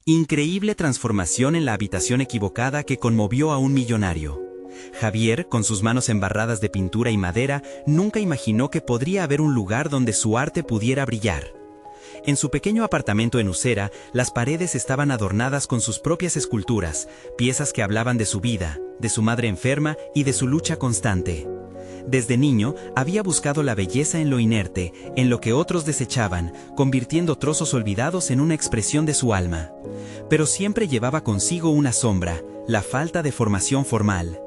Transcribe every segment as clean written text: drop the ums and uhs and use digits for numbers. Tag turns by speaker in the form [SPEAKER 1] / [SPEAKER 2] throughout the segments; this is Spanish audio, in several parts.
[SPEAKER 1] Increíble transformación en la habitación equivocada que conmovió a un millonario. Javier, con sus manos embarradas de pintura y madera, nunca imaginó que podría haber un lugar donde su arte pudiera brillar. En su pequeño apartamento en Usera, las paredes estaban adornadas con sus propias esculturas, piezas que hablaban de su vida, de su madre enferma y de su lucha constante. Desde niño, había buscado la belleza en lo inerte, en lo que otros desechaban, convirtiendo trozos olvidados en una expresión de su alma. Pero siempre llevaba consigo una sombra, la falta de formación formal.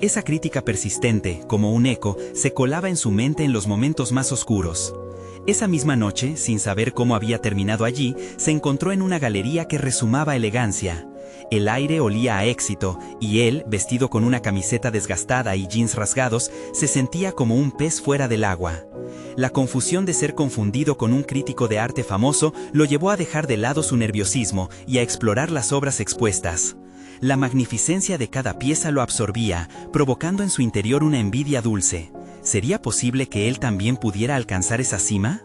[SPEAKER 1] Esa crítica persistente, como un eco, se colaba en su mente en los momentos más oscuros. Esa misma noche, sin saber cómo había terminado allí, se encontró en una galería que rezumaba elegancia. El aire olía a éxito, y él, vestido con una camiseta desgastada y jeans rasgados, se sentía como un pez fuera del agua. La confusión de ser confundido con un crítico de arte famoso lo llevó a dejar de lado su nerviosismo y a explorar las obras expuestas. La magnificencia de cada pieza lo absorbía, provocando en su interior una envidia dulce. ¿Sería posible que él también pudiera alcanzar esa cima?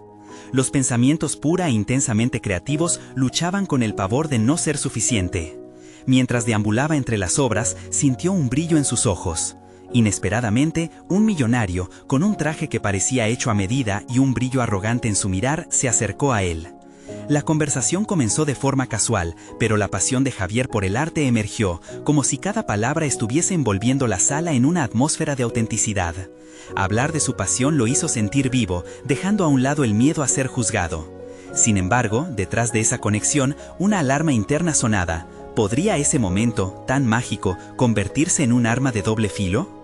[SPEAKER 1] Los pensamientos pura e intensamente creativos luchaban con el pavor de no ser suficiente. Mientras deambulaba entre las obras, sintió un brillo en sus ojos. Inesperadamente, un millonario, con un traje que parecía hecho a medida y un brillo arrogante en su mirar, se acercó a él. La conversación comenzó de forma casual, pero la pasión de Javier por el arte emergió, como si cada palabra estuviese envolviendo la sala en una atmósfera de autenticidad. Hablar de su pasión lo hizo sentir vivo, dejando a un lado el miedo a ser juzgado. Sin embargo, detrás de esa conexión, una alarma interna sonaba. ¿Podría ese momento, tan mágico, convertirse en un arma de doble filo?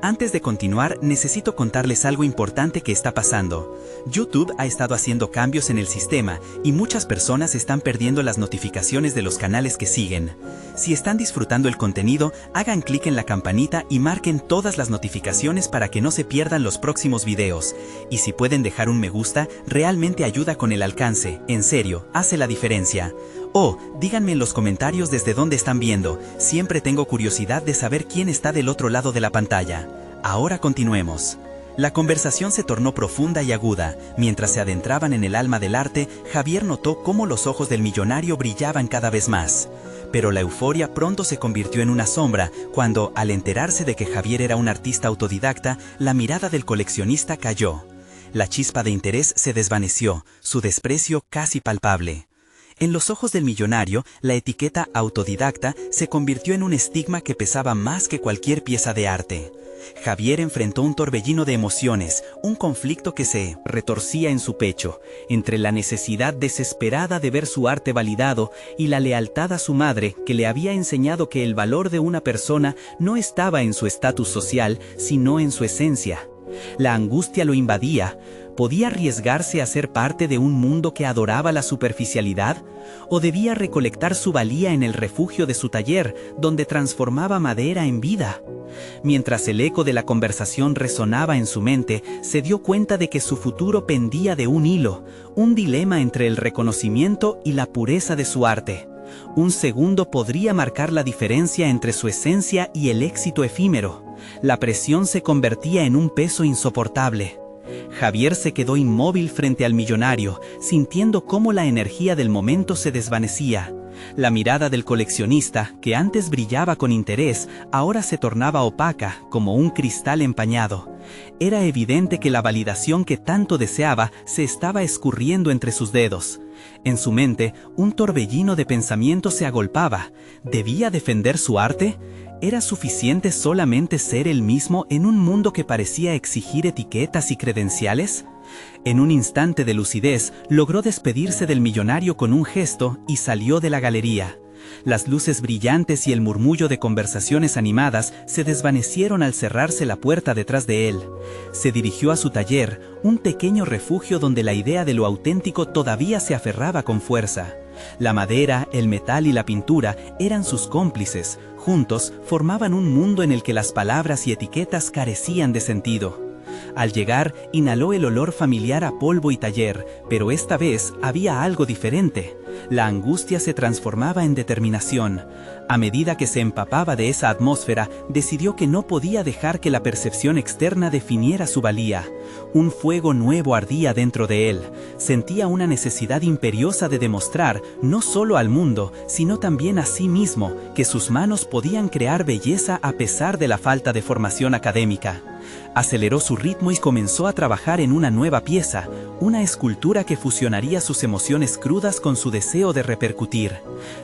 [SPEAKER 1] Antes de continuar, necesito contarles algo importante que está pasando. YouTube ha estado haciendo cambios en el sistema y muchas personas están perdiendo las notificaciones de los canales que siguen. Si están disfrutando el contenido, hagan clic en la campanita y marquen todas las notificaciones para que no se pierdan los próximos videos. Y si pueden dejar un me gusta, realmente ayuda con el alcance. En serio, hace la diferencia. Díganme en los comentarios desde dónde están viendo. Siempre tengo curiosidad de saber quién está del otro lado de la pantalla. Ahora continuemos. La conversación se tornó profunda y aguda. Mientras se adentraban en el alma del arte, Javier notó cómo los ojos del millonario brillaban cada vez más. Pero la euforia pronto se convirtió en una sombra cuando, al enterarse de que Javier era un artista autodidacta, la mirada del coleccionista cayó. La chispa de interés se desvaneció, su desprecio casi palpable. En los ojos del millonario, la etiqueta autodidacta se convirtió en un estigma que pesaba más que cualquier pieza de arte. Javier enfrentó un torbellino de emociones, un conflicto que se retorcía en su pecho, entre la necesidad desesperada de ver su arte validado y la lealtad a su madre, que le había enseñado que el valor de una persona no estaba en su estatus social, sino en su esencia. La angustia lo invadía. ¿Podía arriesgarse a ser parte de un mundo que adoraba la superficialidad? ¿O debía recolectar su valía en el refugio de su taller, donde transformaba madera en vida? Mientras el eco de la conversación resonaba en su mente, se dio cuenta de que su futuro pendía de un hilo, un dilema entre el reconocimiento y la pureza de su arte. Un segundo podría marcar la diferencia entre su esencia y el éxito efímero. La presión se convertía en un peso insoportable. Javier se quedó inmóvil frente al millonario, sintiendo cómo la energía del momento se desvanecía. La mirada del coleccionista, que antes brillaba con interés, ahora se tornaba opaca, como un cristal empañado. Era evidente que la validación que tanto deseaba se estaba escurriendo entre sus dedos. En su mente, un torbellino de pensamientos se agolpaba. ¿Debía defender su arte? ¿Era suficiente solamente ser él mismo en un mundo que parecía exigir etiquetas y credenciales? En un instante de lucidez, logró despedirse del millonario con un gesto y salió de la galería. Las luces brillantes y el murmullo de conversaciones animadas se desvanecieron al cerrarse la puerta detrás de él. Se dirigió a su taller, un pequeño refugio donde la idea de lo auténtico todavía se aferraba con fuerza. La madera, el metal y la pintura eran sus cómplices. Juntos formaban un mundo en el que las palabras y etiquetas carecían de sentido. Al llegar, inhaló el olor familiar a polvo y taller, pero esta vez había algo diferente. La angustia se transformaba en determinación. A medida que se empapaba de esa atmósfera, decidió que no podía dejar que la percepción externa definiera su valía. Un fuego nuevo ardía dentro de él. Sentía una necesidad imperiosa de demostrar, no solo al mundo, sino también a sí mismo, que sus manos podían crear belleza a pesar de la falta de formación académica. Aceleró su ritmo y comenzó a trabajar en una nueva pieza, una escultura que fusionaría sus emociones crudas con su deseo de repercutir.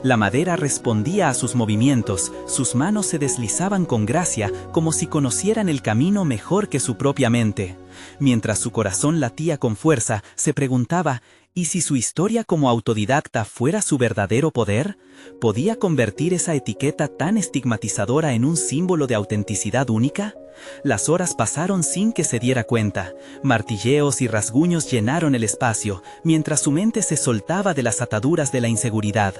[SPEAKER 1] La madera respondía a sus movimientos, sus manos se deslizaban con gracia, como si conocieran el camino mejor que su propia mente. Mientras su corazón latía con fuerza, se preguntaba, ¿y si su historia como autodidacta fuera su verdadero poder? ¿Podía convertir esa etiqueta tan estigmatizadora en un símbolo de autenticidad única? Las horas pasaron sin que se diera cuenta. Martilleos y rasguños llenaron el espacio, mientras su mente se soltaba de las ataduras de la inseguridad.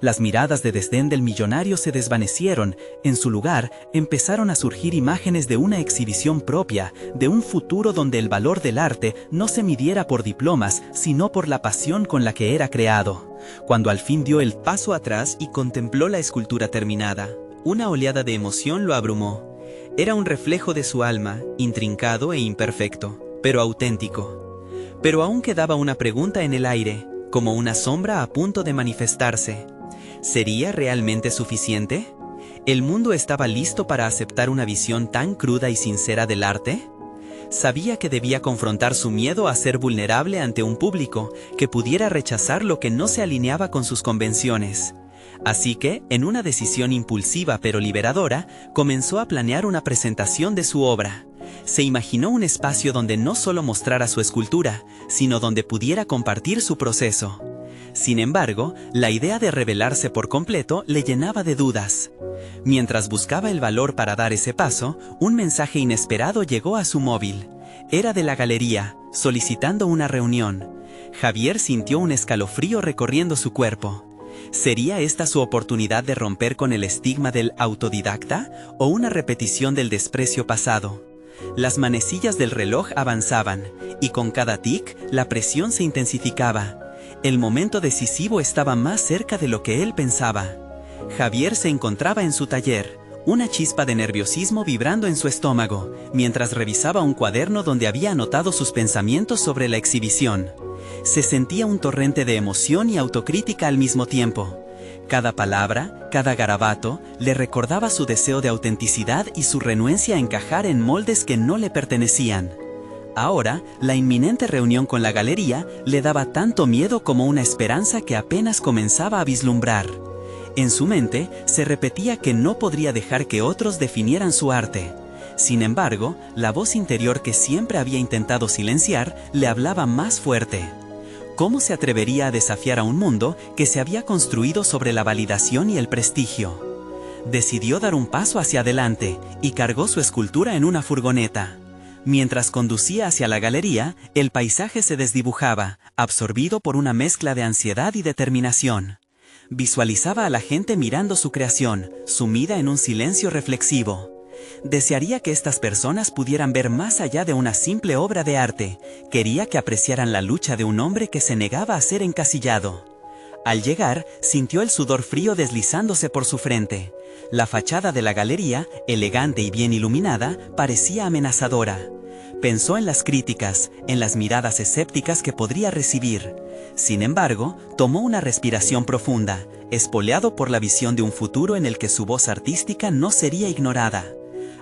[SPEAKER 1] Las miradas de desdén del millonario se desvanecieron. En su lugar, empezaron a surgir imágenes de una exhibición propia, de un futuro donde el valor del arte no se midiera por diplomas, sino por la pasión con la que era creado. Cuando al fin dio el paso atrás y contempló la escultura terminada, una oleada de emoción lo abrumó. Era un reflejo de su alma, intrincado e imperfecto, pero auténtico. Pero aún quedaba una pregunta en el aire, como una sombra a punto de manifestarse. ¿Sería realmente suficiente? ¿El mundo estaba listo para aceptar una visión tan cruda y sincera del arte? Sabía que debía confrontar su miedo a ser vulnerable ante un público que pudiera rechazar lo que no se alineaba con sus convenciones. Así que, en una decisión impulsiva pero liberadora, comenzó a planear una presentación de su obra. Se imaginó un espacio donde no solo mostrara su escultura, sino donde pudiera compartir su proceso. Sin embargo, la idea de revelarse por completo le llenaba de dudas. Mientras buscaba el valor para dar ese paso, un mensaje inesperado llegó a su móvil. Era de la galería, solicitando una reunión. Javier sintió un escalofrío recorriendo su cuerpo. ¿Sería esta su oportunidad de romper con el estigma del autodidacta o una repetición del desprecio pasado? Las manecillas del reloj avanzaban, y con cada tic, la presión se intensificaba. El momento decisivo estaba más cerca de lo que él pensaba. Javier se encontraba en su taller, una chispa de nerviosismo vibrando en su estómago, mientras revisaba un cuaderno donde había anotado sus pensamientos sobre la exhibición. Se sentía un torrente de emoción y autocrítica al mismo tiempo. Cada palabra, cada garabato, le recordaba su deseo de autenticidad y su renuencia a encajar en moldes que no le pertenecían. Ahora, la inminente reunión con la galería le daba tanto miedo como una esperanza que apenas comenzaba a vislumbrar. En su mente, se repetía que no podría dejar que otros definieran su arte. Sin embargo, la voz interior que siempre había intentado silenciar le hablaba más fuerte. ¿Cómo se atrevería a desafiar a un mundo que se había construido sobre la validación y el prestigio? Decidió dar un paso hacia adelante y cargó su escultura en una furgoneta. Mientras conducía hacia la galería, el paisaje se desdibujaba, absorbido por una mezcla de ansiedad y determinación. Visualizaba a la gente mirando su creación, sumida en un silencio reflexivo. Desearía que estas personas pudieran ver más allá de una simple obra de arte. Quería que apreciaran la lucha de un hombre que se negaba a ser encasillado. Al llegar, sintió el sudor frío deslizándose por su frente. La fachada de la galería, elegante y bien iluminada, parecía amenazadora. Pensó en las críticas, en las miradas escépticas que podría recibir. Sin embargo, tomó una respiración profunda, espoleado por la visión de un futuro en el que su voz artística no sería ignorada.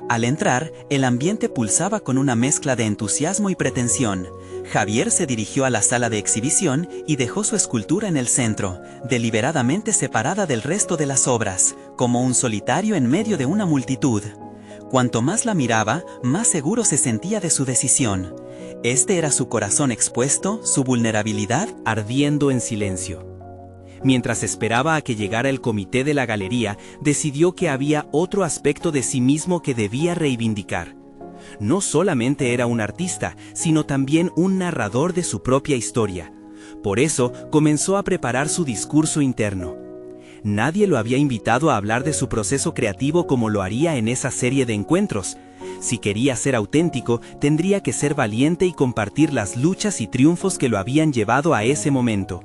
[SPEAKER 1] Al entrar, el ambiente pulsaba con una mezcla de entusiasmo y pretensión. Javier se dirigió a la sala de exhibición y dejó su escultura en el centro, deliberadamente separada del resto de las obras, como un solitario en medio de una multitud. Cuanto más la miraba, más seguro se sentía de su decisión. Este era su corazón expuesto, su vulnerabilidad ardiendo en silencio. Mientras esperaba a que llegara el comité de la galería, decidió que había otro aspecto de sí mismo que debía reivindicar. No solamente era un artista, sino también un narrador de su propia historia. Por eso, comenzó a preparar su discurso interno. Nadie lo había invitado a hablar de su proceso creativo como lo haría en esa serie de encuentros. Si quería ser auténtico, tendría que ser valiente y compartir las luchas y triunfos que lo habían llevado a ese momento.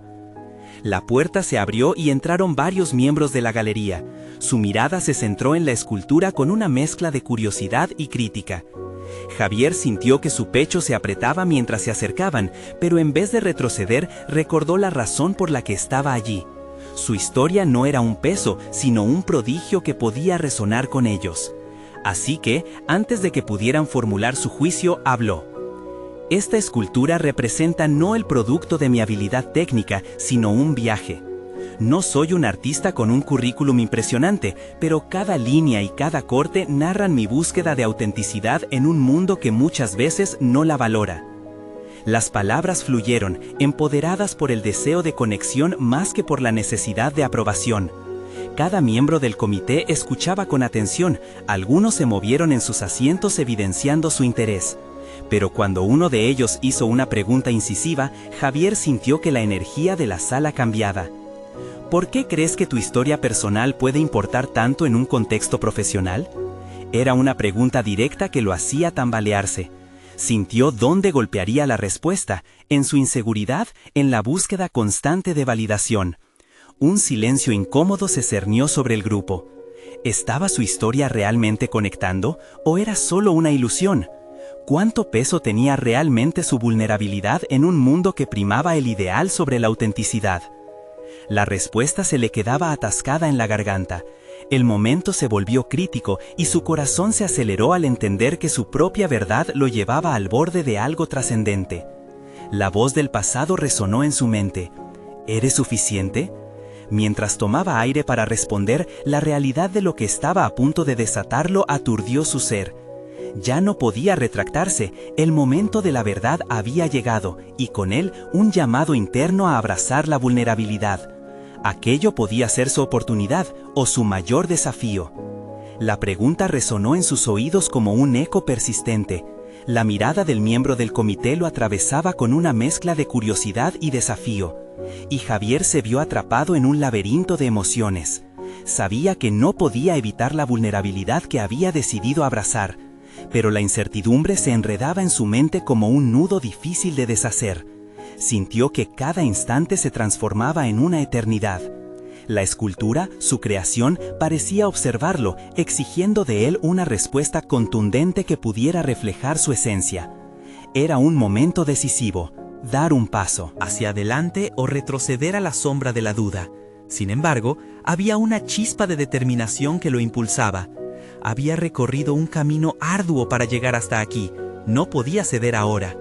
[SPEAKER 1] La puerta se abrió y entraron varios miembros de la galería. Su mirada se centró en la escultura con una mezcla de curiosidad y crítica. Javier sintió que su pecho se apretaba mientras se acercaban, pero en vez de retroceder, recordó la razón por la que estaba allí. Su historia no era un peso, sino un prodigio que podía resonar con ellos. Así que, antes de que pudieran formular su juicio, habló. Esta escultura representa no el producto de mi habilidad técnica, sino un viaje. No soy un artista con un currículum impresionante, pero cada línea y cada corte narran mi búsqueda de autenticidad en un mundo que muchas veces no la valora. Las palabras fluyeron, empoderadas por el deseo de conexión más que por la necesidad de aprobación. Cada miembro del comité escuchaba con atención, algunos se movieron en sus asientos evidenciando su interés. Pero cuando uno de ellos hizo una pregunta incisiva, Javier sintió que la energía de la sala cambiaba. ¿Por qué crees que tu historia personal puede importar tanto en un contexto profesional? Era una pregunta directa que lo hacía tambalearse. Sintió dónde golpearía la respuesta, en su inseguridad, en la búsqueda constante de validación. Un silencio incómodo se cernió sobre el grupo. ¿Estaba su historia realmente conectando o era solo una ilusión? ¿Cuánto peso tenía realmente su vulnerabilidad en un mundo que primaba el ideal sobre la autenticidad? La respuesta se le quedaba atascada en la garganta. El momento se volvió crítico y su corazón se aceleró al entender que su propia verdad lo llevaba al borde de algo trascendente. La voz del pasado resonó en su mente. ¿Eres suficiente? Mientras tomaba aire para responder, la realidad de lo que estaba a punto de desatarlo aturdió su ser. Ya no podía retractarse, el momento de la verdad había llegado, y con él un llamado interno a abrazar la vulnerabilidad. Aquello podía ser su oportunidad o su mayor desafío. La pregunta resonó en sus oídos como un eco persistente. La mirada del miembro del comité lo atravesaba con una mezcla de curiosidad y desafío. Y Javier se vio atrapado en un laberinto de emociones. Sabía que no podía evitar la vulnerabilidad que había decidido abrazar, pero la incertidumbre se enredaba en su mente como un nudo difícil de deshacer. Sintió que cada instante se transformaba en una eternidad. La escultura, su creación, parecía observarlo, exigiendo de él una respuesta contundente que pudiera reflejar su esencia. Era un momento decisivo, dar un paso hacia adelante o retroceder a la sombra de la duda. Sin embargo, había una chispa de determinación que lo impulsaba. Había recorrido un camino arduo para llegar hasta aquí. No podía ceder ahora.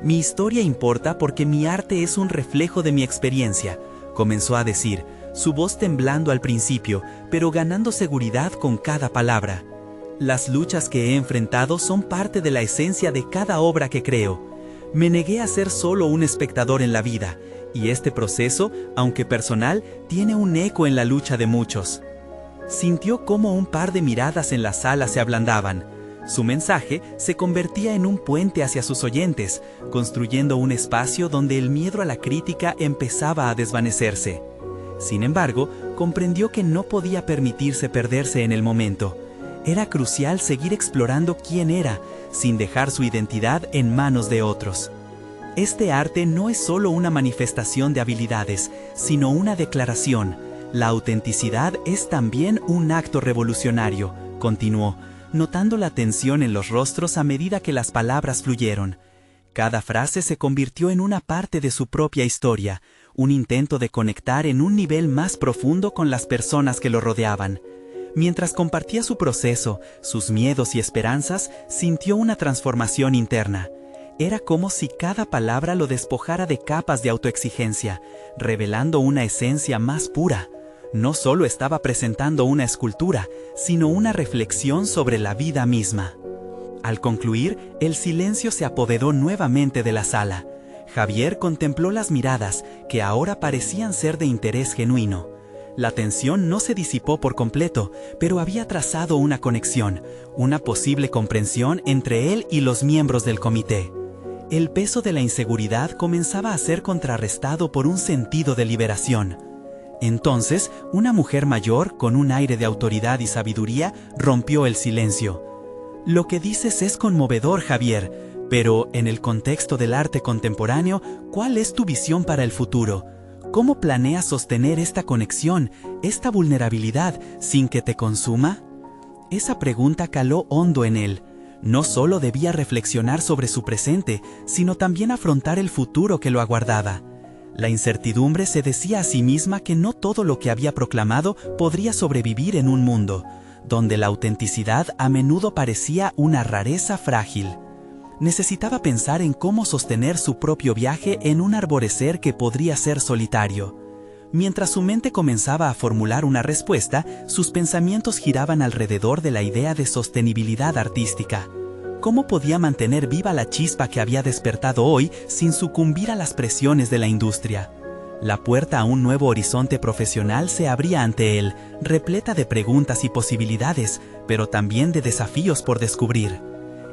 [SPEAKER 1] Mi historia importa porque mi arte es un reflejo de mi experiencia, comenzó a decir, su voz temblando al principio, pero ganando seguridad con cada palabra. Las luchas que he enfrentado son parte de la esencia de cada obra que creo. Me negué a ser solo un espectador en la vida, y este proceso, aunque personal, tiene un eco en la lucha de muchos. Sintió cómo un par de miradas en la sala se ablandaban. Su mensaje se convertía en un puente hacia sus oyentes, construyendo un espacio donde el miedo a la crítica empezaba a desvanecerse. Sin embargo, comprendió que no podía permitirse perderse en el momento. Era crucial seguir explorando quién era, sin dejar su identidad en manos de otros. Este arte no es solo una manifestación de habilidades, sino una declaración. La autenticidad es también un acto revolucionario, continuó, notando la tensión en los rostros a medida que las palabras fluyeron. Cada frase se convirtió en una parte de su propia historia, un intento de conectar en un nivel más profundo con las personas que lo rodeaban. Mientras compartía su proceso, sus miedos y esperanzas, sintió una transformación interna. Era como si cada palabra lo despojara de capas de autoexigencia, revelando una esencia más pura. No solo estaba presentando una escultura, sino una reflexión sobre la vida misma. Al concluir, el silencio se apoderó nuevamente de la sala. Javier contempló las miradas, que ahora parecían ser de interés genuino. La tensión no se disipó por completo, pero había trazado una conexión, una posible comprensión entre él y los miembros del comité. El peso de la inseguridad comenzaba a ser contrarrestado por un sentido de liberación. Entonces, una mujer mayor, con un aire de autoridad y sabiduría, rompió el silencio. Lo que dices es conmovedor, Javier, pero en el contexto del arte contemporáneo, ¿cuál es tu visión para el futuro? ¿Cómo planeas sostener esta conexión, esta vulnerabilidad, sin que te consuma? Esa pregunta caló hondo en él. No solo debía reflexionar sobre su presente, sino también afrontar el futuro que lo aguardaba. La incertidumbre se decía a sí misma que no todo lo que había proclamado podría sobrevivir en un mundo, donde la autenticidad a menudo parecía una rareza frágil. Necesitaba pensar en cómo sostener su propio viaje en un arborecer que podría ser solitario. Mientras su mente comenzaba a formular una respuesta, sus pensamientos giraban alrededor de la idea de sostenibilidad artística. ¿Cómo podía mantener viva la chispa que había despertado hoy sin sucumbir a las presiones de la industria? La puerta a un nuevo horizonte profesional se abría ante él, repleta de preguntas y posibilidades, pero también de desafíos por descubrir.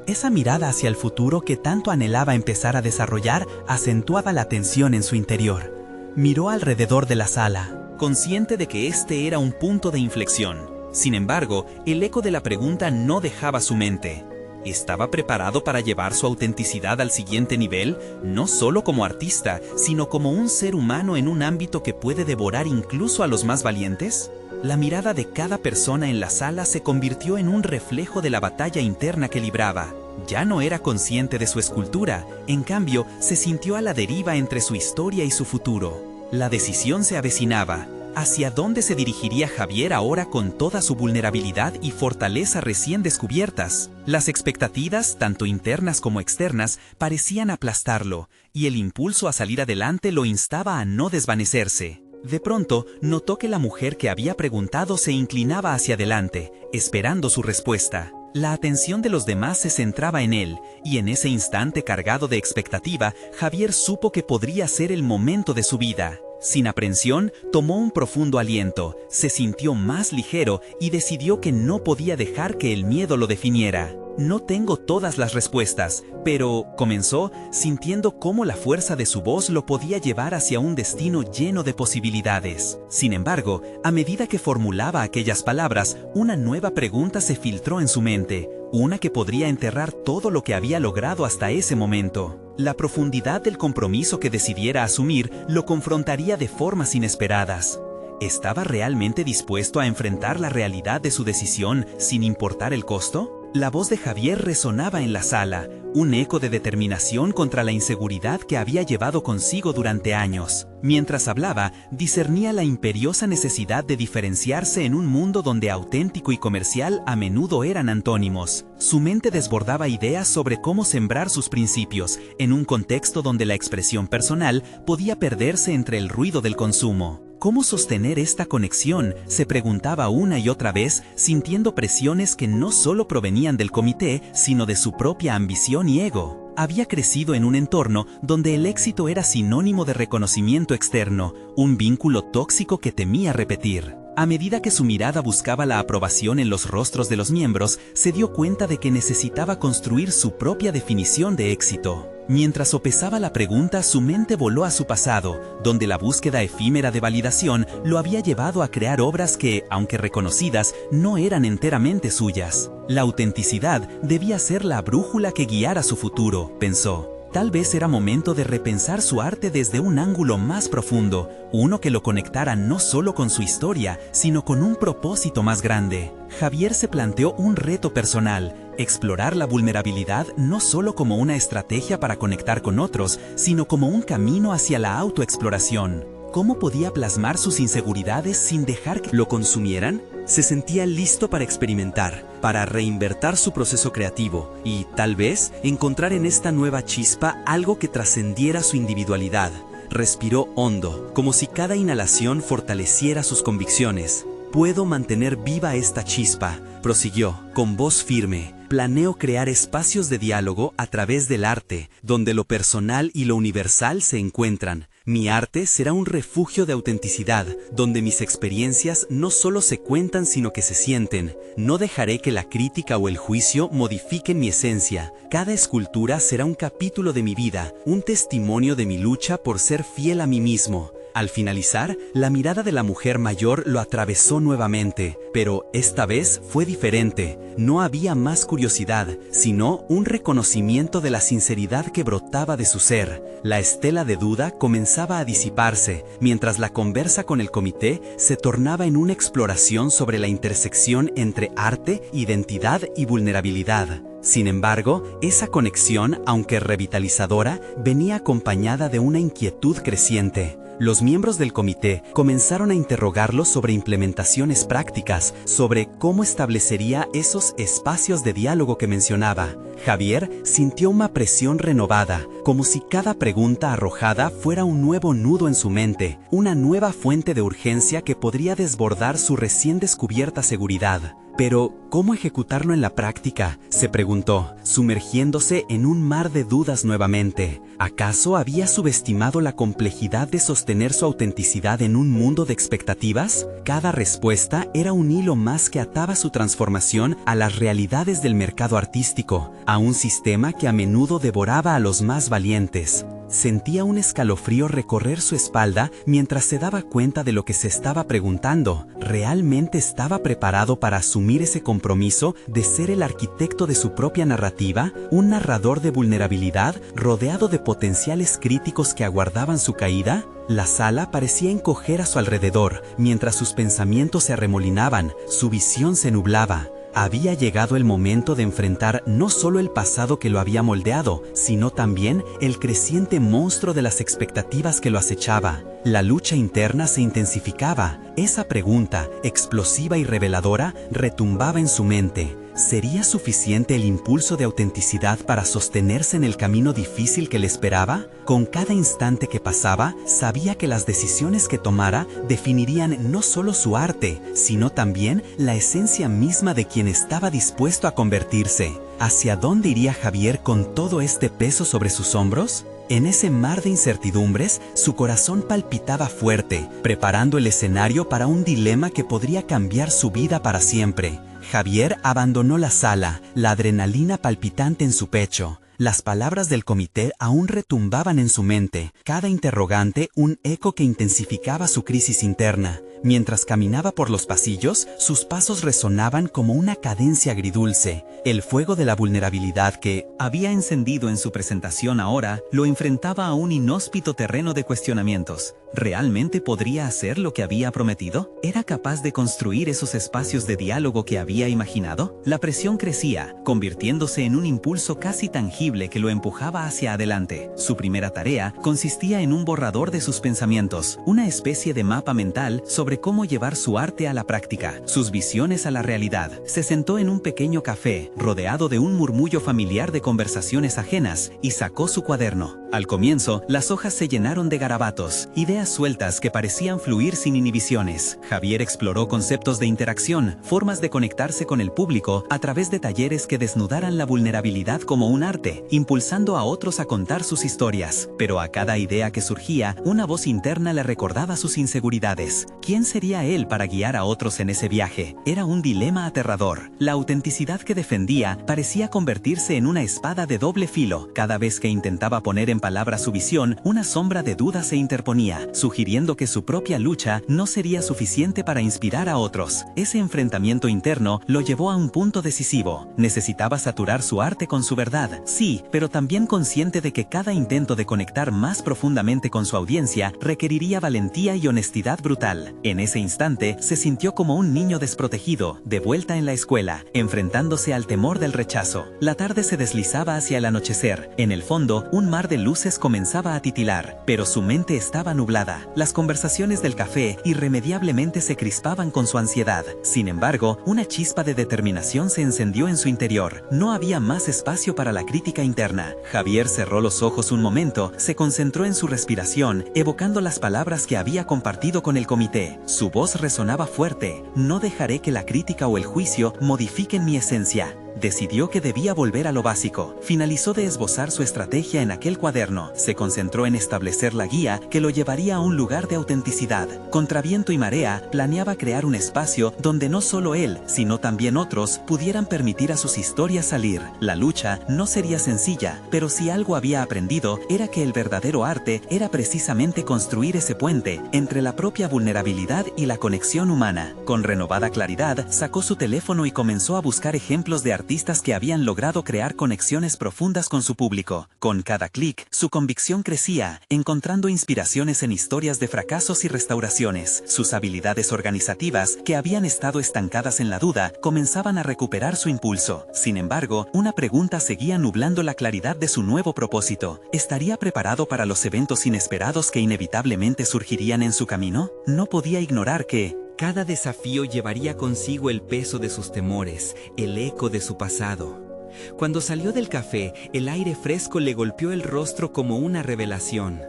[SPEAKER 1] Esa mirada hacia el futuro que tanto anhelaba empezar a desarrollar acentuaba la tensión en su interior. Miró alrededor de la sala, consciente de que este era un punto de inflexión. Sin embargo, el eco de la pregunta no dejaba su mente. ¿Estaba preparado para llevar su autenticidad al siguiente nivel, no solo como artista, sino como un ser humano en un ámbito que puede devorar incluso a los más valientes? La mirada de cada persona en la sala se convirtió en un reflejo de la batalla interna que libraba. Ya no era consciente de su escultura, en cambio, se sintió a la deriva entre su historia y su futuro. La decisión se avecinaba. ¿Hacia dónde se dirigiría Javier ahora con toda su vulnerabilidad y fortaleza recién descubiertas? Las expectativas, tanto internas como externas, parecían aplastarlo, y el impulso a salir adelante lo instaba a no desvanecerse. De pronto, notó que la mujer que había preguntado se inclinaba hacia adelante, esperando su respuesta. La atención de los demás se centraba en él, y en ese instante cargado de expectativa, Javier supo que podría ser el momento de su vida. Sin aprensión, tomó un profundo aliento, se sintió más ligero y decidió que no podía dejar que el miedo lo definiera. No tengo todas las respuestas, pero, comenzó, sintiendo cómo la fuerza de su voz lo podía llevar hacia un destino lleno de posibilidades. Sin embargo, a medida que formulaba aquellas palabras, una nueva pregunta se filtró en su mente, una que podría enterrar todo lo que había logrado hasta ese momento. La profundidad del compromiso que decidiera asumir lo confrontaría de formas inesperadas. ¿Estaba realmente dispuesto a enfrentar la realidad de su decisión sin importar el costo? La voz de Javier resonaba en la sala, un eco de determinación contra la inseguridad que había llevado consigo durante años. Mientras hablaba, discernía la imperiosa necesidad de diferenciarse en un mundo donde auténtico y comercial a menudo eran antónimos. Su mente desbordaba ideas sobre cómo sembrar sus principios, en un contexto donde la expresión personal podía perderse entre el ruido del consumo. ¿Cómo sostener esta conexión?, se preguntaba una y otra vez, sintiendo presiones que no solo provenían del comité, sino de su propia ambición y ego. Había crecido en un entorno donde el éxito era sinónimo de reconocimiento externo, un vínculo tóxico que temía repetir. A medida que su mirada buscaba la aprobación en los rostros de los miembros, se dio cuenta de que necesitaba construir su propia definición de éxito. Mientras sopesaba la pregunta, su mente voló a su pasado, donde la búsqueda efímera de validación lo había llevado a crear obras que, aunque reconocidas, no eran enteramente suyas. La autenticidad debía ser la brújula que guiara su futuro, pensó. Tal vez era momento de repensar su arte desde un ángulo más profundo, uno que lo conectara no solo con su historia, sino con un propósito más grande. Javier se planteó un reto personal: explorar la vulnerabilidad no solo como una estrategia para conectar con otros, sino como un camino hacia la autoexploración. ¿Cómo podía plasmar sus inseguridades sin dejar que lo consumieran? Se sentía listo para experimentar, para reinventar su proceso creativo y, tal vez, encontrar en esta nueva chispa algo que trascendiera su individualidad. Respiró hondo, como si cada inhalación fortaleciera sus convicciones. «Puedo mantener viva esta chispa», prosiguió, con voz firme. «Planeo crear espacios de diálogo a través del arte, donde lo personal y lo universal se encuentran. Mi arte será un refugio de autenticidad, donde mis experiencias no solo se cuentan sino que se sienten. No dejaré que la crítica o el juicio modifiquen mi esencia. Cada escultura será un capítulo de mi vida, un testimonio de mi lucha por ser fiel a mí mismo». Al finalizar, la mirada de la mujer mayor lo atravesó nuevamente, pero esta vez fue diferente. No había más curiosidad, sino un reconocimiento de la sinceridad que brotaba de su ser. La estela de duda comenzaba a disiparse, mientras la conversa con el comité se tornaba en una exploración sobre la intersección entre arte, identidad y vulnerabilidad. Sin embargo, esa conexión, aunque revitalizadora, venía acompañada de una inquietud creciente. Los miembros del comité comenzaron a interrogarlo sobre implementaciones prácticas, sobre cómo establecería esos espacios de diálogo que mencionaba. Javier sintió una presión renovada, como si cada pregunta arrojada fuera un nuevo nudo en su mente, una nueva fuente de urgencia que podría desbordar su recién descubierta seguridad. Pero, ¿cómo ejecutarlo en la práctica?, se preguntó, sumergiéndose en un mar de dudas nuevamente. ¿Acaso había subestimado la complejidad de sostener su autenticidad en un mundo de expectativas? Cada respuesta era un hilo más que ataba su transformación a las realidades del mercado artístico, a un sistema que a menudo devoraba a los más valientes. Sentía un escalofrío recorrer su espalda mientras se daba cuenta de lo que se estaba preguntando. ¿Realmente estaba preparado para asumir ese compromiso de ser el arquitecto de su propia narrativa? ¿Un narrador de vulnerabilidad rodeado de potenciales críticos que aguardaban su caída? La sala parecía encoger a su alrededor, mientras sus pensamientos se arremolinaban, su visión se nublaba. Había llegado el momento de enfrentar no solo el pasado que lo había moldeado, sino también el creciente monstruo de las expectativas que lo acechaba. La lucha interna se intensificaba. Esa pregunta, explosiva y reveladora, retumbaba en su mente. ¿Sería suficiente el impulso de autenticidad para sostenerse en el camino difícil que le esperaba? Con cada instante que pasaba, sabía que las decisiones que tomara definirían no solo su arte, sino también la esencia misma de quien estaba dispuesto a convertirse. ¿Hacia dónde iría Javier con todo este peso sobre sus hombros? En ese mar de incertidumbres, su corazón palpitaba fuerte, preparando el escenario para un dilema que podría cambiar su vida para siempre. Javier abandonó la sala, la adrenalina palpitante en su pecho. Las palabras del comité aún retumbaban en su mente, cada interrogante un eco que intensificaba su crisis interna. Mientras caminaba por los pasillos, sus pasos resonaban como una cadencia agridulce. El fuego de la vulnerabilidad que había encendido en su presentación ahora lo enfrentaba a un inhóspito terreno de cuestionamientos. ¿Realmente podría hacer lo que había prometido? ¿Era capaz de construir esos espacios de diálogo que había imaginado? La presión crecía, convirtiéndose en un impulso casi tangible que lo empujaba hacia adelante. Su primera tarea consistía en un borrador de sus pensamientos, una especie de mapa mental sobre cómo llevar su arte a la práctica, sus visiones a la realidad. Se sentó en un pequeño café, rodeado de un murmullo familiar de conversaciones ajenas, y sacó su cuaderno. Al comienzo, las hojas se llenaron de garabatos, ideas sueltas que parecían fluir sin inhibiciones. Javier exploró conceptos de interacción, formas de conectarse con el público a través de talleres que desnudaran la vulnerabilidad como un arte, impulsando a otros a contar sus historias. Pero a cada idea que surgía, una voz interna le recordaba sus inseguridades. ¿Quién sería él para guiar a otros en ese viaje? Era un dilema aterrador. La autenticidad que defendía parecía convertirse en una espada de doble filo. Cada vez que intentaba poner en palabras su visión, una sombra de duda se interponía, sugiriendo que su propia lucha no sería suficiente para inspirar a otros. Ese enfrentamiento interno lo llevó a un punto decisivo. Necesitaba saturar su arte con su verdad, sí, pero también consciente de que cada intento de conectar más profundamente con su audiencia requeriría valentía y honestidad brutal. En ese instante, se sintió como un niño desprotegido, de vuelta en la escuela, enfrentándose al temor del rechazo. La tarde se deslizaba hacia el anochecer. En el fondo, un mar de luces comenzaba a titilar, pero su mente estaba nublada. Las conversaciones del café irremediablemente se crispaban con su ansiedad. Sin embargo, una chispa de determinación se encendió en su interior. No había más espacio para la crítica interna. Javier cerró los ojos un momento, se concentró en su respiración, evocando las palabras que había compartido con el comité. Su voz resonaba fuerte: no dejaré que la crítica o el juicio modifiquen mi esencia.
[SPEAKER 2] Decidió que debía volver a lo básico. Finalizó de esbozar su estrategia en aquel cuaderno. Se concentró en establecer la guía que lo llevaría a un lugar de autenticidad. Contra viento y marea, planeaba crear un espacio donde no solo él, sino también otros, pudieran permitir a sus historias salir. La lucha no sería sencilla, pero si algo había aprendido, era que el verdadero arte era precisamente construir ese puente entre la propia vulnerabilidad y la conexión humana. Con renovada claridad, sacó su teléfono y comenzó a buscar ejemplos de artistas que habían logrado crear conexiones profundas con su público. Con cada clic, su convicción crecía, encontrando inspiraciones en historias de fracasos y restauraciones. Sus habilidades organizativas, que habían estado estancadas en la duda, comenzaban a recuperar su impulso. Sin embargo, una pregunta seguía nublando la claridad de su nuevo propósito. ¿Estaría preparado para los eventos inesperados que inevitablemente surgirían en su camino? No podía ignorar que
[SPEAKER 1] cada desafío llevaría consigo el peso de sus temores, el eco de su pasado. Cuando salió del café, el aire fresco le golpeó el rostro como una revelación.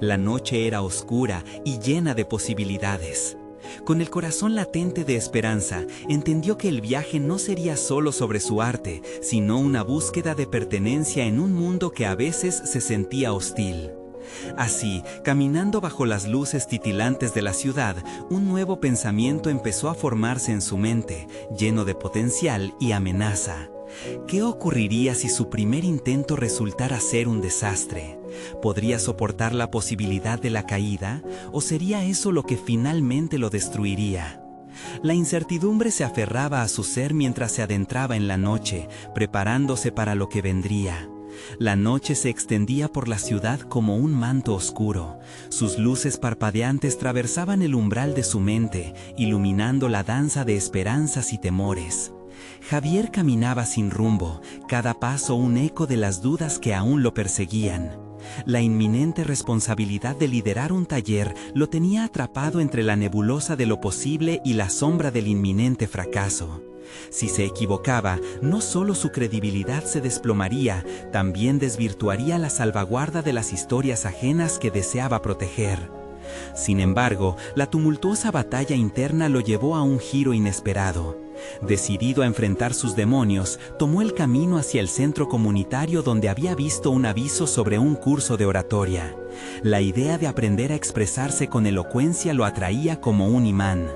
[SPEAKER 1] La noche era oscura y llena de posibilidades. Con el corazón latente de esperanza, entendió que el viaje no sería solo sobre su arte, sino una búsqueda de pertenencia en un mundo que a veces se sentía hostil. Así, caminando bajo las luces titilantes de la ciudad, un nuevo pensamiento empezó a formarse en su mente, lleno de potencial y amenaza. ¿Qué ocurriría si su primer intento resultara ser un desastre? ¿Podría soportar la posibilidad de la caída? ¿O sería eso lo que finalmente lo destruiría? La incertidumbre se aferraba a su ser mientras se adentraba en la noche, preparándose para lo que vendría. La noche se extendía por la ciudad como un manto oscuro. Sus luces parpadeantes traversaban el umbral de su mente, iluminando la danza de esperanzas y temores. Javier caminaba sin rumbo, cada paso un eco de las dudas que aún lo perseguían. La inminente responsabilidad de liderar un taller lo tenía atrapado entre la nebulosa de lo posible y la sombra del inminente fracaso. Si se equivocaba, no solo su credibilidad se desplomaría, también desvirtuaría la salvaguarda de las historias ajenas que deseaba proteger. Sin embargo, la tumultuosa batalla interna lo llevó a un giro inesperado. Decidido a enfrentar sus demonios, tomó el camino hacia el centro comunitario donde había visto un aviso sobre un curso de oratoria. La idea de aprender a expresarse con elocuencia lo atraía como un imán.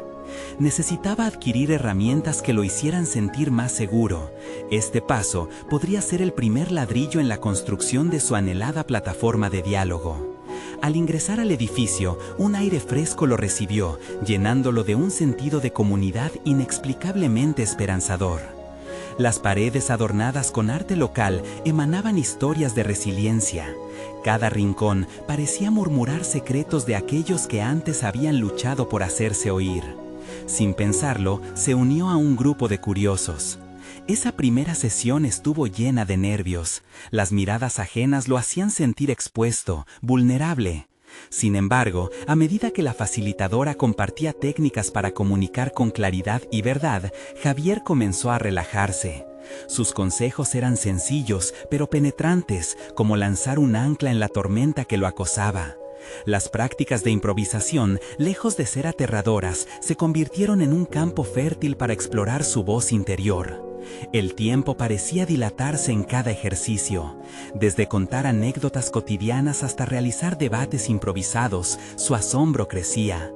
[SPEAKER 1] Necesitaba adquirir herramientas que lo hicieran sentir más seguro. Este paso podría ser el primer ladrillo en la construcción de su anhelada plataforma de diálogo. Al ingresar al edificio, un aire fresco lo recibió, llenándolo de un sentido de comunidad inexplicablemente esperanzador. Las paredes adornadas con arte local emanaban historias de resiliencia. Cada rincón parecía murmurar secretos de aquellos que antes habían luchado por hacerse oír. Sin pensarlo, se unió a un grupo de curiosos. Esa primera sesión estuvo llena de nervios. Las miradas ajenas lo hacían sentir expuesto, vulnerable. Sin embargo, a medida que la facilitadora compartía técnicas para comunicar con claridad y verdad, Javier comenzó a relajarse. Sus consejos eran sencillos, pero penetrantes, como lanzar un ancla en la tormenta que lo acosaba. Las prácticas de improvisación, lejos de ser aterradoras, se convirtieron en un campo fértil para explorar su voz interior. El tiempo parecía dilatarse en cada ejercicio. Desde contar anécdotas cotidianas hasta realizar debates improvisados, su asombro crecía.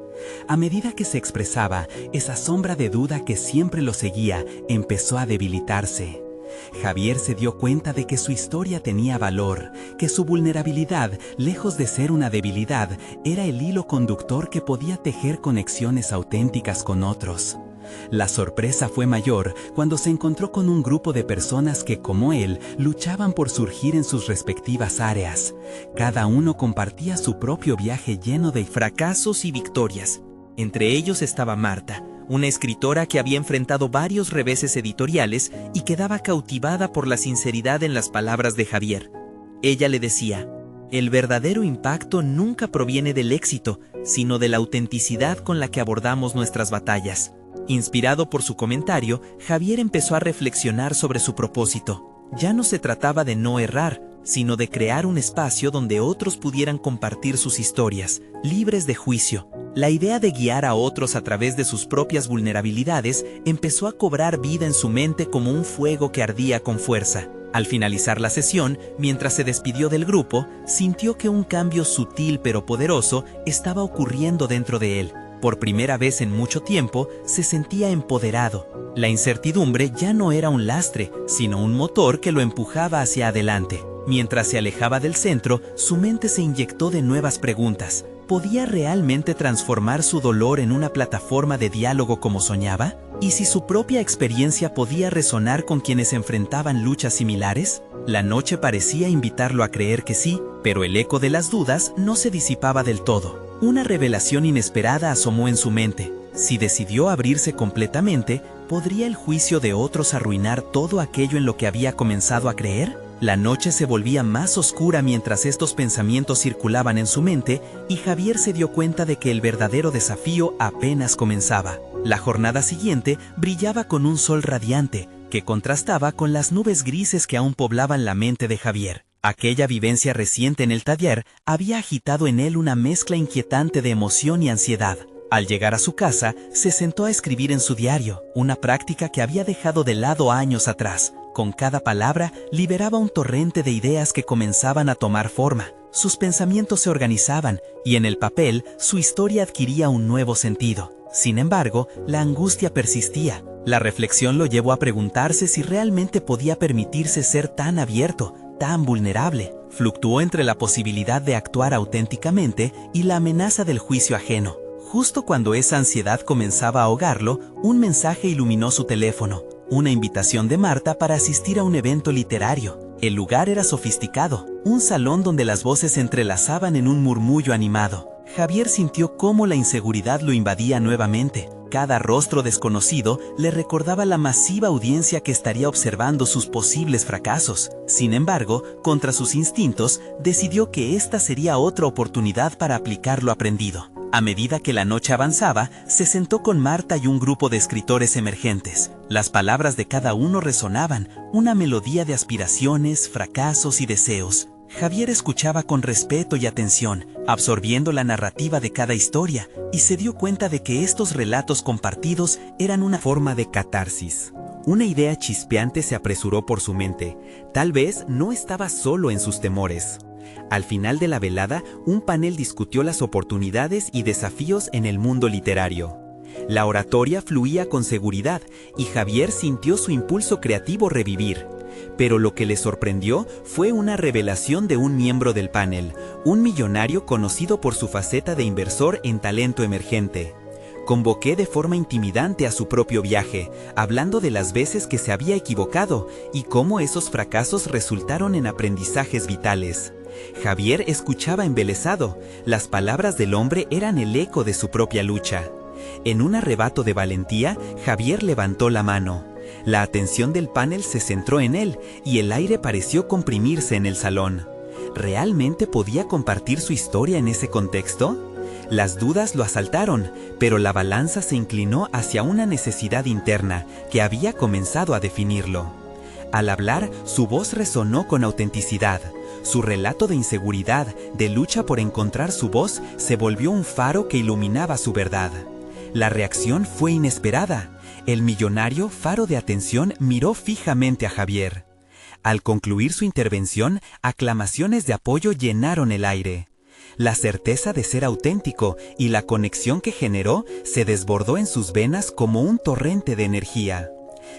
[SPEAKER 1] A medida que se expresaba, esa sombra de duda que siempre lo seguía empezó a debilitarse. Javier se dio cuenta de que su historia tenía valor, que su vulnerabilidad, lejos de ser una debilidad, era el hilo conductor que podía tejer conexiones auténticas con otros. La sorpresa fue mayor cuando se encontró con un grupo de personas que, como él, luchaban por surgir en sus respectivas áreas. Cada uno compartía su propio viaje lleno de fracasos y victorias. Entre ellos estaba Marta, una escritora que había enfrentado varios reveses editoriales y quedaba cautivada por la sinceridad en las palabras de Javier. Ella le decía: "El verdadero impacto nunca proviene del éxito, sino de la autenticidad con la que abordamos nuestras batallas". Inspirado por su comentario, Javier empezó a reflexionar sobre su propósito. Ya no se trataba de no errar, sino de crear un espacio donde otros pudieran compartir sus historias, libres de juicio.
[SPEAKER 2] La idea de guiar a otros a través de sus propias vulnerabilidades empezó a cobrar vida en su mente como un fuego que ardía con fuerza. Al finalizar la sesión, mientras se despidió del grupo, sintió que un cambio sutil pero poderoso estaba ocurriendo dentro de él. Por primera vez en mucho tiempo, se sentía empoderado. La incertidumbre ya no era un lastre, sino un motor que lo empujaba hacia adelante. Mientras se alejaba del centro, su mente se inyectó de nuevas preguntas. ¿Podía realmente transformar su dolor en una plataforma de diálogo como soñaba? ¿Y si su propia experiencia podía resonar con quienes enfrentaban luchas similares? La noche parecía invitarlo a creer que sí, pero el eco de las dudas no se disipaba del todo. Una revelación inesperada asomó en su mente. Si decidió abrirse completamente, ¿podría el juicio de otros arruinar todo aquello en lo que había comenzado a creer? La noche se volvía más oscura mientras estos pensamientos circulaban en su mente y Javier se dio cuenta de que el verdadero desafío apenas comenzaba. La jornada siguiente brillaba con un sol radiante, que contrastaba con las nubes grises que aún poblaban la mente de Javier. Aquella vivencia reciente en el taller había agitado en él una mezcla inquietante de emoción y ansiedad. Al llegar a su casa, se sentó a escribir en su diario, una práctica que había dejado de lado años atrás. Con cada palabra, liberaba un torrente de ideas que comenzaban a tomar forma. Sus pensamientos se organizaban, y en el papel, su historia adquiría un nuevo sentido. Sin embargo, la angustia persistía. La reflexión lo llevó a preguntarse si realmente podía permitirse ser tan abierto, tan vulnerable. Fluctuó entre la posibilidad de actuar auténticamente y la amenaza del juicio ajeno. Justo cuando esa ansiedad comenzaba a ahogarlo, un mensaje iluminó su teléfono. Una invitación de Marta para asistir a un evento literario. El lugar era sofisticado, un salón donde las voces se entrelazaban en un murmullo animado. Javier sintió cómo la inseguridad lo invadía nuevamente. Cada rostro desconocido le recordaba la masiva audiencia que estaría observando sus posibles fracasos. Sin embargo, contra sus instintos, decidió que esta sería otra oportunidad para aplicar lo aprendido. A medida que la noche avanzaba, se sentó con Marta y un grupo de escritores emergentes. Las palabras de cada uno resonaban, una melodía de aspiraciones, fracasos y deseos. Javier escuchaba con respeto y atención, absorbiendo la narrativa de cada historia, y se dio cuenta de que estos relatos compartidos eran una forma de catarsis. Una idea chispeante se apresuró por su mente. Tal vez no estaba solo en sus temores. Al final de la velada, un panel discutió las oportunidades y desafíos en el mundo literario. La oratoria fluía con seguridad y Javier sintió su impulso creativo revivir. Pero lo que le sorprendió fue una revelación de un miembro del panel, un millonario conocido por su faceta de inversor en talento emergente. Convoqué de forma intimidante a su propio viaje, hablando de las veces que se había equivocado y cómo esos fracasos resultaron en aprendizajes vitales. Javier escuchaba embelesado. Las palabras del hombre eran el eco de su propia lucha. En un arrebato de valentía, Javier levantó la mano. La atención del panel se centró en él y el aire pareció comprimirse en el salón. ¿Realmente podía compartir su historia en ese contexto? Las dudas lo asaltaron, pero la balanza se inclinó hacia una necesidad interna que había comenzado a definirlo. Al hablar, su voz resonó con autenticidad. Su relato de inseguridad, de lucha por encontrar su voz, se volvió un faro que iluminaba su verdad. La reacción fue inesperada. El millonario, faro de atención, miró fijamente a Javier. Al concluir su intervención, aclamaciones de apoyo llenaron el aire. La certeza de ser auténtico y la conexión que generó se desbordó en sus venas como un torrente de energía.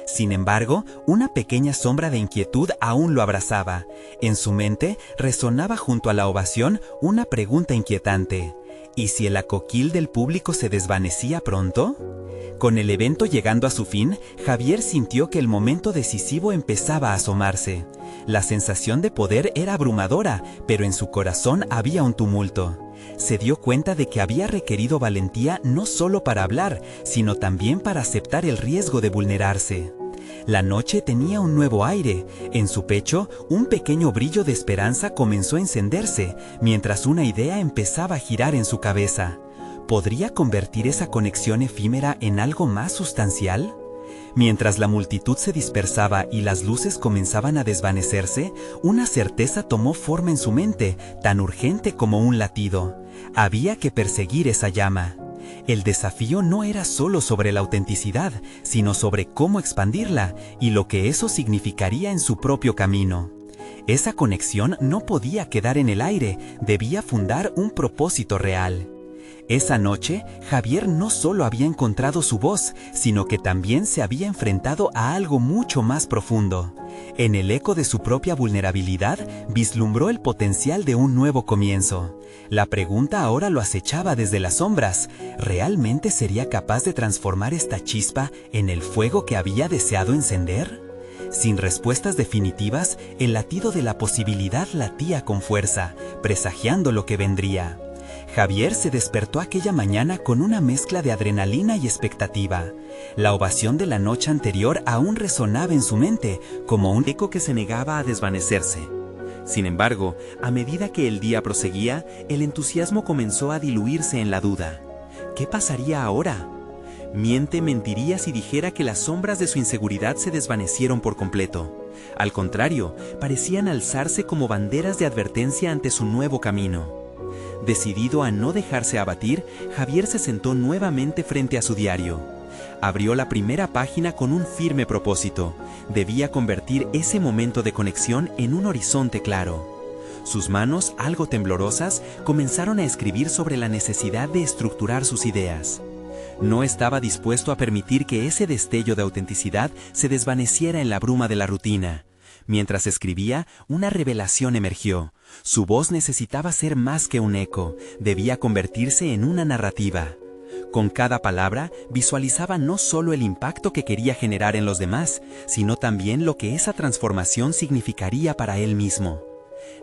[SPEAKER 2] Sin embargo, una pequeña sombra de inquietud aún lo abrazaba. En su mente resonaba junto a la ovación una pregunta inquietante. ¿Y si el acoquil del público se desvanecía pronto? Con el evento llegando a su fin, Javier sintió que el momento decisivo empezaba a asomarse. La sensación de poder era abrumadora, pero en su corazón había un tumulto. Se dio cuenta de que había requerido valentía no solo para hablar, sino también para aceptar el riesgo de vulnerarse. La noche tenía un nuevo aire. En su pecho, un pequeño brillo de esperanza comenzó a encenderse, mientras una idea empezaba a girar en su cabeza. ¿Podría convertir esa conexión efímera en algo más sustancial? Mientras la multitud se dispersaba y las luces comenzaban a desvanecerse, una certeza tomó forma en su mente, tan urgente como un latido. Había que perseguir esa llama.
[SPEAKER 1] El desafío no era solo sobre la autenticidad, sino sobre cómo expandirla y lo que eso significaría en su propio camino. Esa conexión no podía quedar en el aire, debía fundar un propósito real. Esa noche, Javier no solo había encontrado su voz, sino que también se había enfrentado a algo mucho más profundo. En el eco de su propia vulnerabilidad, vislumbró el potencial de un nuevo comienzo. La pregunta ahora lo acechaba desde las sombras. ¿Realmente sería capaz de transformar esta chispa en el fuego que había deseado encender? Sin respuestas definitivas, el latido de la posibilidad latía con fuerza, presagiando lo que vendría. Javier se despertó aquella mañana con una mezcla de adrenalina y expectativa. La ovación de la noche anterior aún resonaba en su mente, como un eco que se negaba a desvanecerse. Sin embargo, a medida que el día proseguía, el entusiasmo comenzó a diluirse en la duda. ¿Qué pasaría ahora? Mentiría si dijera que las sombras de su inseguridad se desvanecieron por completo. Al contrario, parecían alzarse como banderas de advertencia ante su nuevo camino. Decidido a no dejarse abatir, Javier se sentó nuevamente frente a su diario. Abrió la primera página con un firme propósito. Debía convertir ese momento de conexión en un horizonte claro. Sus manos, algo temblorosas, comenzaron a escribir sobre la necesidad de estructurar sus ideas. No estaba dispuesto a permitir que ese destello de autenticidad se desvaneciera en la bruma de la rutina. Mientras escribía, una revelación emergió. Su voz necesitaba ser más que un eco, debía convertirse en una narrativa. Con cada palabra, visualizaba no solo el impacto que quería generar en los demás, sino también lo que esa transformación significaría para él mismo.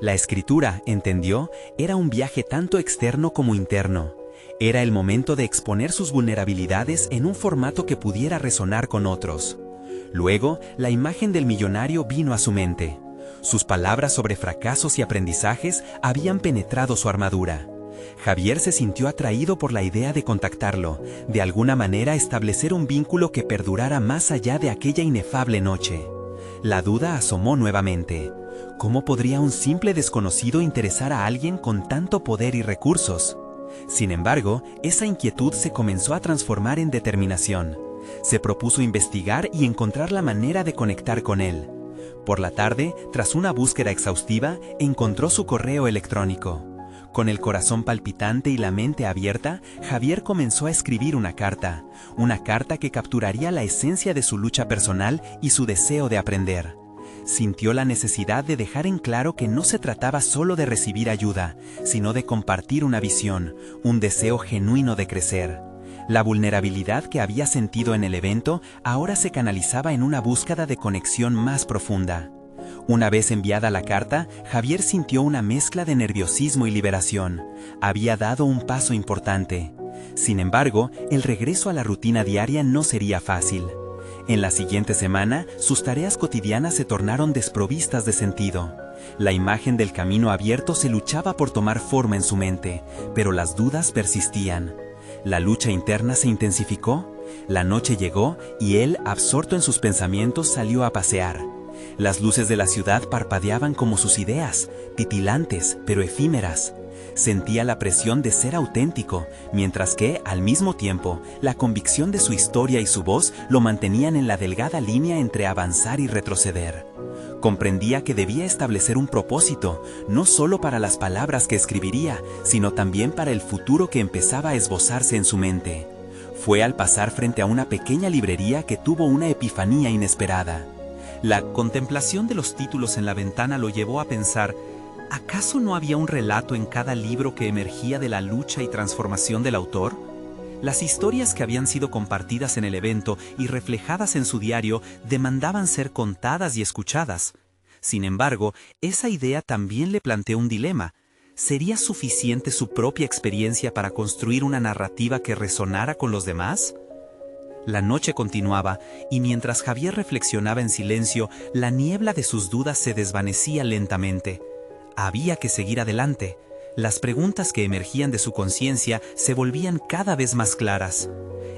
[SPEAKER 1] La escritura, entendió, era un viaje tanto externo como interno. Era el momento de exponer sus vulnerabilidades en un formato que pudiera resonar con otros. Luego, la imagen del millonario vino a su mente. Sus palabras sobre fracasos y aprendizajes habían penetrado su armadura. Javier se sintió atraído por la idea de contactarlo, de alguna manera establecer un vínculo que perdurara más allá de aquella inefable noche. La duda asomó nuevamente. ¿Cómo podría un simple desconocido interesar a alguien con tanto poder y recursos? Sin embargo, esa inquietud se comenzó a transformar en determinación. Se propuso investigar y encontrar la manera de conectar con él. Por la tarde, tras una búsqueda exhaustiva, encontró su correo electrónico. Con el corazón palpitante y la mente abierta, Javier comenzó a escribir una carta que capturaría la esencia de su lucha personal y su deseo de aprender. Sintió la necesidad de dejar en claro que no se trataba solo de recibir ayuda, sino de compartir una visión, un deseo genuino de crecer. La vulnerabilidad que había sentido en el evento ahora se canalizaba en una búsqueda de conexión más profunda. Una vez enviada la carta, Javier sintió una mezcla de nerviosismo y liberación. Había dado un paso importante. Sin embargo, el regreso a la rutina diaria no sería fácil. En la siguiente semana, sus tareas cotidianas se tornaron desprovistas de sentido. La imagen del camino abierto se luchaba por tomar forma en su mente, pero las dudas persistían. La lucha interna se intensificó, la noche llegó y él, absorto en sus pensamientos, salió a pasear. Las luces de la ciudad parpadeaban como sus ideas, titilantes pero efímeras. Sentía la presión de ser auténtico, mientras que, al mismo tiempo, la convicción de su historia y su voz lo mantenían en la delgada línea entre avanzar y retroceder. Comprendía que debía establecer un propósito, no solo para las palabras que escribiría, sino también para el futuro que empezaba a esbozarse en su mente. Fue al pasar frente a una pequeña librería que tuvo una epifanía inesperada. La contemplación de los títulos en la ventana lo llevó a pensar: ¿acaso no había un relato en cada libro que emergía de la lucha y transformación del autor? Las historias que habían sido compartidas en el evento y reflejadas en su diario demandaban ser contadas y escuchadas. Sin embargo, esa idea también le planteó un dilema. ¿Sería suficiente su propia experiencia para construir una narrativa que resonara con los demás? La noche continuaba, y mientras Javier reflexionaba en silencio, la niebla de sus dudas se desvanecía lentamente. Había que seguir adelante. Las preguntas que emergían de su conciencia se volvían cada vez más claras.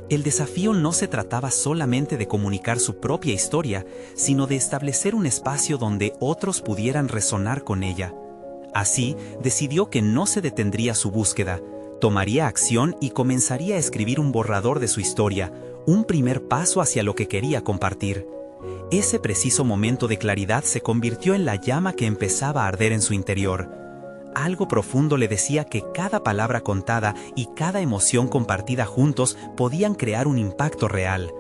[SPEAKER 1] El desafío no se trataba solamente de comunicar su propia historia, sino de establecer un espacio donde otros pudieran resonar con ella. Así, decidió que no se detendría su búsqueda.
[SPEAKER 2] Tomaría acción y comenzaría a escribir un borrador de su historia, un primer paso hacia lo que quería compartir. Ese preciso momento de claridad se convirtió en la llama que empezaba a arder en su interior. Algo profundo le decía que cada palabra contada y cada emoción compartida juntos podían crear un impacto real.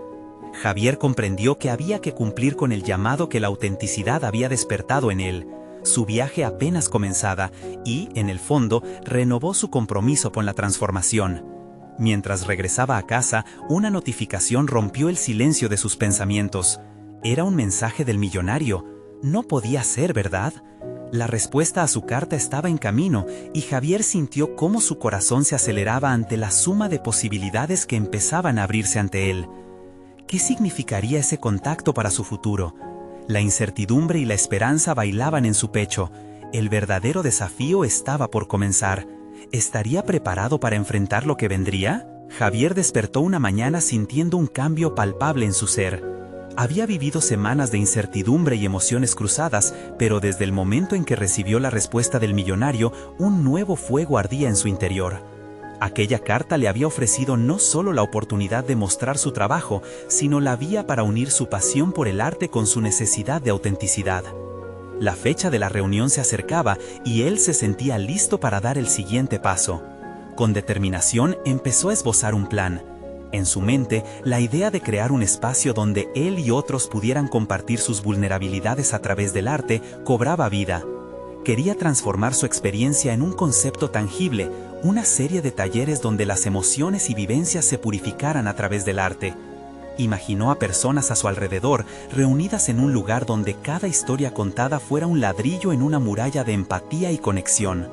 [SPEAKER 2] Javier comprendió que había que cumplir con el llamado que la autenticidad había despertado en él. Su viaje apenas comenzaba y, en el fondo, renovó su compromiso con la transformación. Mientras regresaba a casa, una notificación rompió el silencio de sus pensamientos. Era un mensaje del millonario. No podía ser, ¿verdad? La respuesta a su carta estaba en camino y Javier sintió cómo su corazón se aceleraba ante la suma de posibilidades que empezaban a abrirse ante él. ¿Qué significaría ese contacto para su futuro? La incertidumbre y la esperanza bailaban en su pecho. El verdadero desafío estaba por comenzar. ¿Estaría preparado para enfrentar lo que vendría? Javier despertó una mañana sintiendo un cambio palpable en su ser. Había vivido semanas de incertidumbre y emociones cruzadas, pero desde el momento en que recibió la respuesta del millonario, un nuevo fuego ardía en su interior. Aquella carta le había ofrecido no solo la oportunidad de mostrar su trabajo, sino la vía para unir su pasión por el arte con su necesidad de autenticidad. La fecha de la reunión se acercaba y él se sentía listo para dar el siguiente paso. Con determinación empezó a esbozar un plan. En su mente, la idea de crear un espacio donde él y otros pudieran compartir sus vulnerabilidades a través del arte cobraba vida. Quería transformar su experiencia en un concepto tangible, una serie de talleres donde las emociones y vivencias se purificaran a través del arte. Imaginó a personas a su alrededor, reunidas en un lugar donde cada historia contada fuera un ladrillo en una muralla de empatía y conexión.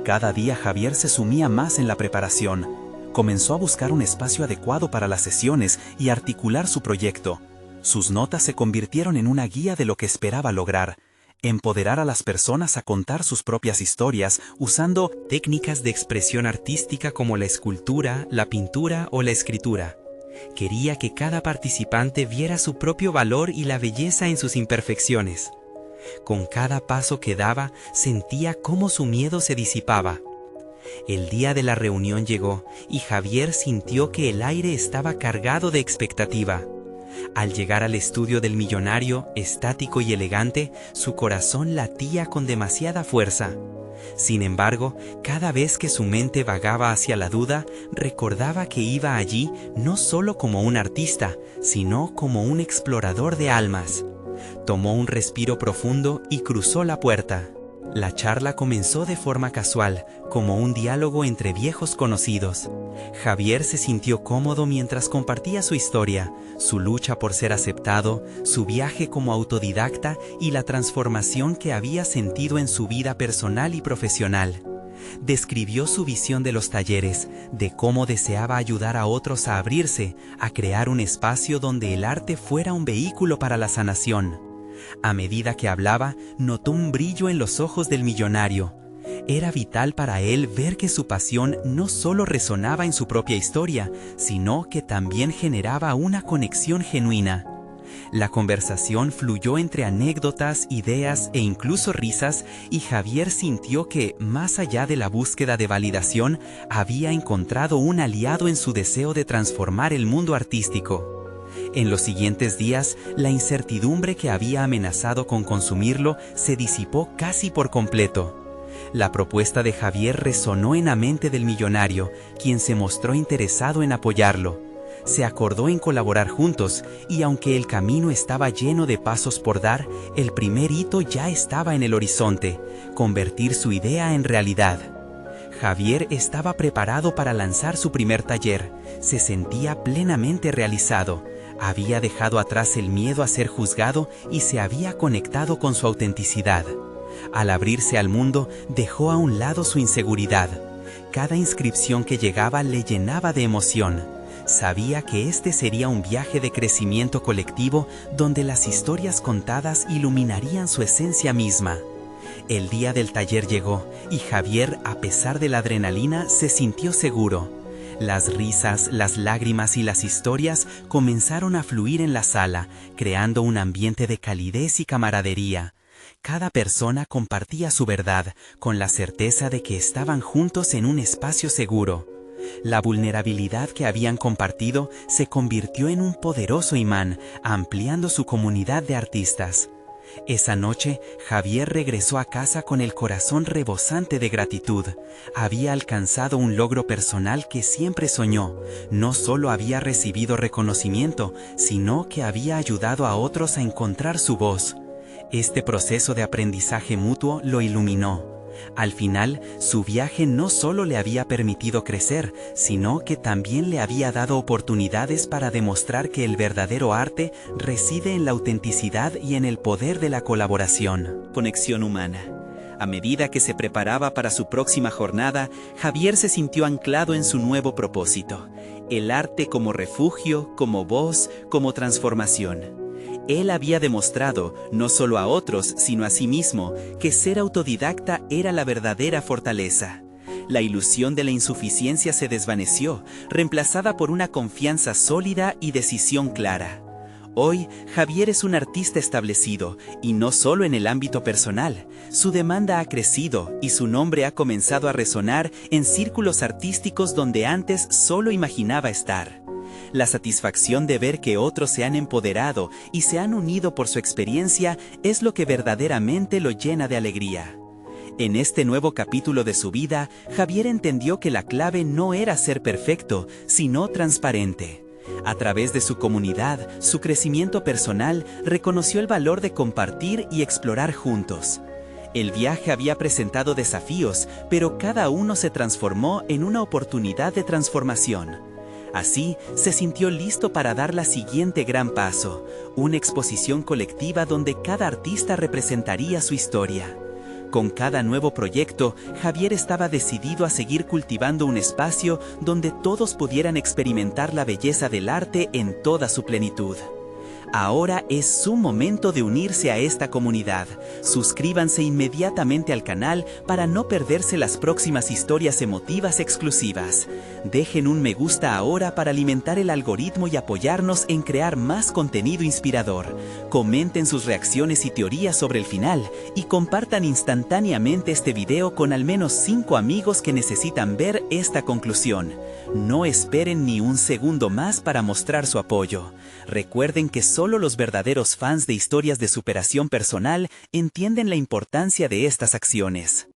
[SPEAKER 2] Cada día Javier se sumía más en la preparación. Comenzó a buscar un espacio adecuado para las sesiones y articular su proyecto. Sus notas se convirtieron en una guía de lo que esperaba lograr. Empoderar a las personas a contar sus propias historias usando
[SPEAKER 1] técnicas de expresión artística como la escultura, la pintura o la escritura. Quería que cada participante viera su propio valor y la belleza en sus imperfecciones. Con cada paso que daba, sentía cómo su miedo se disipaba. El día de la reunión llegó y Javier sintió que el aire estaba cargado de expectativa. Al llegar al estudio del millonario, estático y elegante, su corazón latía con demasiada fuerza. Sin embargo, cada vez que su mente vagaba hacia la duda, recordaba que iba allí no solo como un artista, sino como un explorador de almas. Tomó un respiro profundo y cruzó la puerta. La charla comenzó de forma casual, como un diálogo entre viejos conocidos. Javier se sintió cómodo mientras compartía su historia, su lucha por ser aceptado, su viaje como autodidacta y la transformación que había sentido en su vida personal y profesional. Describió su visión de los talleres, de cómo deseaba ayudar a otros a abrirse, a crear un espacio donde el arte fuera un vehículo para la sanación. A medida que hablaba, notó un brillo en los ojos del millonario. Era vital para él ver que su pasión no solo resonaba en su propia historia, sino que también generaba una conexión genuina. La conversación fluyó entre anécdotas, ideas e incluso risas, y Javier sintió que, más allá de la búsqueda de validación, había encontrado un aliado en su deseo de transformar el mundo artístico. En los siguientes días, la incertidumbre que había amenazado con consumirlo se disipó casi por completo. La propuesta de Javier resonó en la mente del millonario, quien se mostró interesado en apoyarlo. Se acordó en colaborar juntos, y aunque el camino estaba lleno de pasos por dar, el primer hito ya estaba en el horizonte: convertir su idea en realidad. Javier estaba preparado para lanzar su primer taller. Se sentía plenamente realizado. Había dejado atrás el miedo a ser juzgado y se había conectado con su autenticidad. Al abrirse al mundo, dejó a un lado su inseguridad. Cada inscripción que llegaba le llenaba de emoción. Sabía que este sería un viaje de crecimiento colectivo donde las historias contadas iluminarían su esencia misma. El día del taller llegó y Javier, a pesar de la adrenalina, se sintió seguro. Las risas, las lágrimas y las historias comenzaron a fluir en la sala, creando un ambiente de calidez y camaradería. Cada persona compartía su verdad, con la certeza de que estaban juntos en un espacio seguro. La vulnerabilidad que habían compartido se convirtió en un poderoso imán, ampliando su comunidad de artistas. Esa noche, Javier regresó a casa con el corazón rebosante de gratitud. Había alcanzado un logro personal que siempre soñó. No solo había recibido reconocimiento, sino que había ayudado a otros a encontrar su voz. Este proceso de aprendizaje mutuo lo iluminó. Al final, su viaje no solo le había permitido crecer, sino que también le había dado oportunidades para demostrar que el verdadero arte reside en la autenticidad y en el poder de la colaboración.
[SPEAKER 2] Conexión humana. A medida que se preparaba para su próxima jornada, Javier se sintió anclado en su nuevo propósito: el arte como refugio, como voz, como transformación. Él había demostrado, no solo a otros, sino a sí mismo, que ser autodidacta era la verdadera fortaleza. La ilusión de la insuficiencia se desvaneció, reemplazada por una confianza sólida y decisión clara. Hoy, Javier es un artista establecido, y no solo en el ámbito personal. Su demanda ha crecido y su nombre ha comenzado a resonar en círculos artísticos donde antes solo imaginaba estar. La satisfacción de ver que otros se han empoderado y se han unido por su experiencia es lo que verdaderamente lo llena de alegría. En este nuevo capítulo de su vida, Javier entendió que la clave no era ser perfecto, sino transparente. A través de su comunidad, su crecimiento personal, reconoció el valor de compartir y explorar juntos. El viaje había presentado desafíos, pero cada uno se transformó en una oportunidad de transformación. Así, se sintió listo para dar la siguiente gran paso, una exposición colectiva donde cada artista representaría su historia. Con cada nuevo proyecto, Javier estaba decidido a seguir cultivando un espacio donde todos pudieran experimentar la belleza del arte en toda su plenitud. Ahora es su momento de unirse a esta comunidad. Suscríbanse inmediatamente al canal para no perderse las próximas historias emotivas exclusivas. Dejen un me gusta ahora para alimentar el algoritmo y apoyarnos en crear más contenido inspirador. Comenten sus reacciones y teorías sobre el final y compartan instantáneamente este video con al menos 5 amigos que necesitan ver esta conclusión. No esperen ni un segundo más para mostrar su apoyo. Recuerden que solo los verdaderos fans de historias de superación personal entienden la importancia de estas acciones.